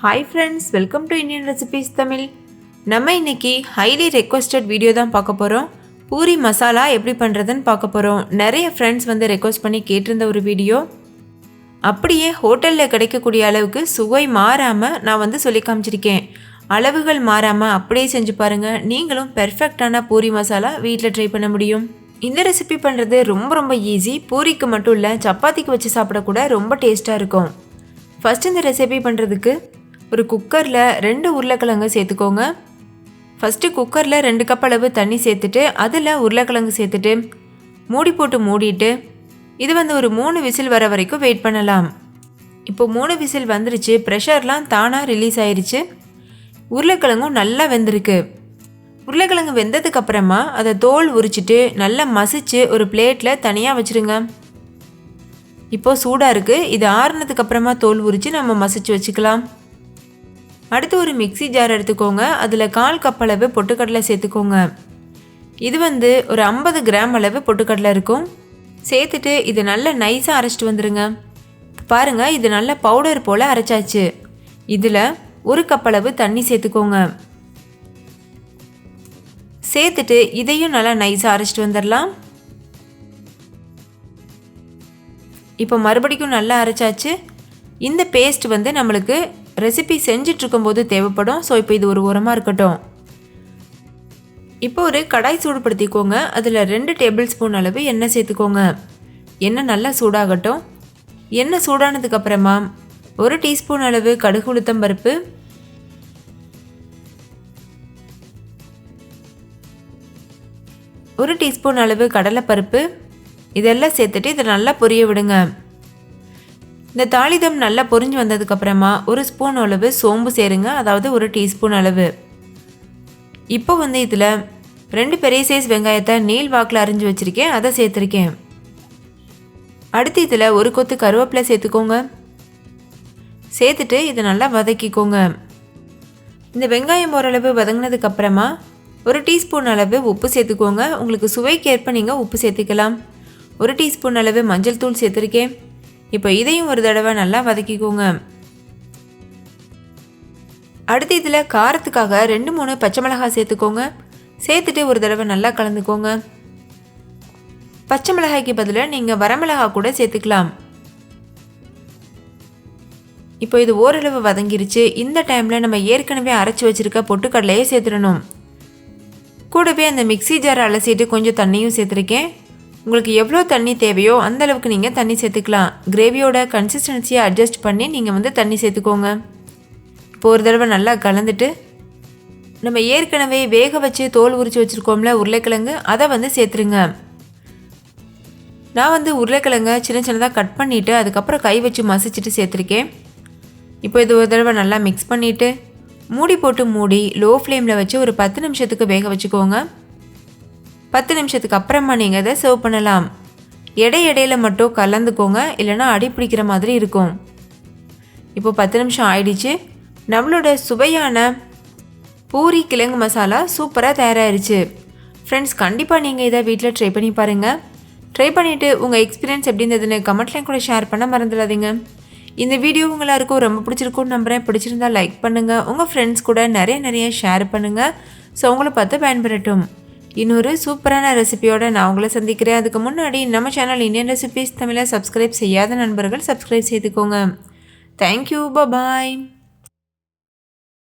Hi friends, welcome to Indian Recipes Tamil. நம்ம இன்னைக்கு highly requested video தான் பார்க்க போறோம். பூரி மசாலா எப்படி பண்றதுன்னு பார்க்க போறோம். நிறைய friends வந்து ரெக்வெஸ்ட் பண்ணி கேட்டிருந்த ஒரு வீடியோ. அப்படியே ஹோட்டல்ல கிடைக்கக்கூடிய அளவுக்கு சுவை மாறாம நான் வந்து சொல்லி காமிச்சிருக்கேன். அளவுகள் மாறாம அப்படியே செஞ்சு பாருங்க. நீங்களும் பெர்ஃபெக்ட்டான பூரி மசாலா வீட்ல ட்ரை பண்ண முடியும். இந்த ரெசிபி பண்றது ரொம்ப ஈஸி. பூரிக்கு மட்டும் இல்ல, சப்பாத்திக்கு வச்சு சாப்பிட கூட ரொம்ப டேஸ்டா இருக்கும். ஃபர்ஸ்ட் இந்த ரெசிபி பண்றதுக்கு ஒரு குக்கரில் 2 உருளைக்கிழங்கு சேர்த்துக்கோங்க. ஃபஸ்ட்டு குக்கரில் 2 கப் அளவு தண்ணி சேர்த்துட்டு அதில் உருளைக்கிழங்கு சேர்த்துட்டு மூடி போட்டு மூடிட்டு இது வந்து ஒரு 3 விசில் வர வரைக்கும் வெயிட் பண்ணலாம். இப்போ 3 விசில் வந்துருச்சு. ப்ரெஷர்லாம் தானாக ரிலீஸ் ஆயிடுச்சு. உருளைக்கிழங்கும் நல்லா வெந்திருக்கு. உருளைக்கிழங்கு வெந்ததுக்கு அப்புறமா அதை தோல் உரிச்சிட்டு நல்லா மசிச்சு ஒரு பிளேட்டில் தனியாக வச்சுருங்க. இப்போது சூடாக இருக்குது. இது ஆறுனதுக்கு அப்புறமா தோல் உரித்து நம்ம மசிச்சு வச்சுக்கலாம். அடுத்து ஒரு மிக்ஸி ஜார் எடுத்துக்கோங்க. அதில் 1/4 கப் அளவு பொட்டுக்கடலை சேர்த்துக்கோங்க. இது வந்து ஒரு 50 கிராம் அளவு பொட்டுக்கடலை இருக்கும். சேர்த்துட்டு இது நல்லா நைஸாக அரைச்சிட்டு வந்துடுங்க. பாருங்கள், இது நல்லா பவுடர் போல் அரைச்சாச்சு. இதில் 1 கப் அளவு தண்ணி சேர்த்துக்கோங்க. சேர்த்துட்டு இதையும் நல்லா நைஸாக அரைச்சிட்டு வந்துடலாம். இப்போ மறுபடியும் நல்லா அரைச்சாச்சு. இந்த பேஸ்ட் வந்து நம்மளுக்கு ரெசிபி செஞ்சிட்ருக்கும்போது தேவைப்படும். ஸோ இப்போ இது ஒரு உரமாக இருக்கட்டும். இப்போ ஒரு கடாய் சூடுபடுத்திக்கோங்க. அதில் 2 டேபிள் ஸ்பூன் அளவு எண்ணெய் சேர்த்துக்கோங்க. எண்ணெய் நல்லா சூடாகட்டும். எண்ணெய் சூடானதுக்கப்புறமா 1 டீஸ்பூன் அளவு கடுகு உளுத்தம் பருப்பு, 1 டீஸ்பூன் அளவு கடலைப்பருப்பு இதெல்லாம் சேர்த்துட்டு இதை நல்லா பொரிய விடுங்க. இந்த தாளிதம் நல்லா பொரிஞ்சு வந்ததுக்கப்புறமா 1 ஸ்பூன் அளவு சோம்பு சேருங்க. அதாவது 1 டீஸ்பூன் அளவு. இப்போ வந்து இதில் 2 பெரிய சைஸ் வெங்காயத்தை நீள் வாக்கில் அரிஞ்சு வச்சுருக்கேன். அதை சேர்த்துருக்கேன். அடுத்து இதில் 1 கொத்து கருவேப்பிலை சேர்த்துக்கோங்க. சேர்த்துட்டு இதை நல்லா வதக்கிக்கோங்க. இந்த வெங்காயம் ஓரளவு வதங்கினதுக்கப்புறமா 1 டீஸ்பூன் அளவு உப்பு சேர்த்துக்கோங்க. உங்களுக்கு சுவைக்கேற்ப நீங்கள் உப்பு சேர்த்துக்கலாம். 1 டீஸ்பூன் அளவு மஞ்சள் தூள் சேர்த்துருக்கேன். இப்போ இதையும் ஒரு தடவை நல்லா வதக்கிக்கோங்க. அடுத்து இதில் காரத்துக்காக 2-3 பச்சை மிளகாய் சேர்த்துக்கோங்க. சேர்த்துட்டு ஒரு தடவை நல்லா கலந்துக்கோங்க. பச்சை மிளகாய்க்கு பதிலாக நீங்கள் வரமிளகாய் கூட சேர்த்துக்கலாம். இப்போ இது ஓரளவு வதங்கிருச்சு. இந்த டைமில் நம்ம ஏற்கனவே அரைச்சி வச்சுருக்க பொட்டுக்கடலையே சேர்த்துடணும். கூடவே அந்த மிக்ஸி ஜாரை அலசிட்டு கொஞ்சம் தண்ணியும் சேர்த்துருக்கேன். உங்களுக்கு எவ்வளோ தண்ணி தேவையோ அந்த அளவுக்கு நீங்கள் தண்ணி சேர்த்துக்கலாம். கிரேவியோட கன்சிஸ்டன்சியை அட்ஜஸ்ட் பண்ணி நீங்கள் வந்து தண்ணி சேர்த்துக்கோங்க. இப்போ ஒரு தடவை நல்லா கலந்துட்டு நம்ம ஏற்கனவே வேக வச்சு தோல் உரித்து வச்சுருக்கோம்ல உருளைக்கிழங்கு, அதை வந்து சேர்த்துருங்க. நான் வந்து உருளைக்கிழங்கை சின்னதாக கட் பண்ணிவிட்டு அதுக்கப்புறம் கை வச்சு மசிச்சுட்டு சேர்த்துருக்கேன். இப்போ இது ஒரு தடவை நல்லா மிக்ஸ் பண்ணிவிட்டு மூடி போட்டு மூடி லோ ஃப்ளேமில் வச்சு ஒரு 10 நிமிஷத்துக்கு வேக வச்சுக்கோங்க. 10 நிமிஷத்துக்கு அப்புறமா நீங்கள் அதை சர்வ் பண்ணலாம். இடையில மட்டும் கலந்துக்கோங்க, இல்லைனா அடி பிடிக்கிற மாதிரி இருக்கும். இப்போ 10 நிமிஷம் ஆயிடுச்சு. நம்மளோட சுவையான பூரி கிழங்கு மசாலா சூப்பராக தயாராகிருச்சு. ஃப்ரெண்ட்ஸ், கண்டிப்பாக நீங்கள் இதை வீட்டில் ட்ரை பண்ணி பாருங்கள். ட்ரை பண்ணிவிட்டு உங்கள் எக்ஸ்பீரியன்ஸ் எப்படி இருந்ததுன்னு கமெண்ட்லையும் கூட ஷேர் பண்ண மறந்துடாதீங்க. இந்த வீடியோ எல்லாருக்கும் ரொம்ப பிடிச்சிருக்கும்னு நம்புகிறேன். பிடிச்சிருந்தா லைக் பண்ணுங்கள். உங்கள் ஃப்ரெண்ட்ஸ் கூட நிறைய ஷேர் பண்ணுங்கள். ஸோ உங்களை பார்த்து பயன்பெறட்டும். இன்னொரு சூப்பரான ரெசிபியோட நான் உங்களை சந்திக்கிறேன். அதுக்கு முன்னாடி நம்ம சேனல் இந்தியன் ரெசிபீஸ் தமிழை சப்ஸ்கிரைப் செய்யாத நண்பர்கள் சப்ஸ்கிரைப் செய்துக்கோங்க. தேங்க்யூ. பாய்.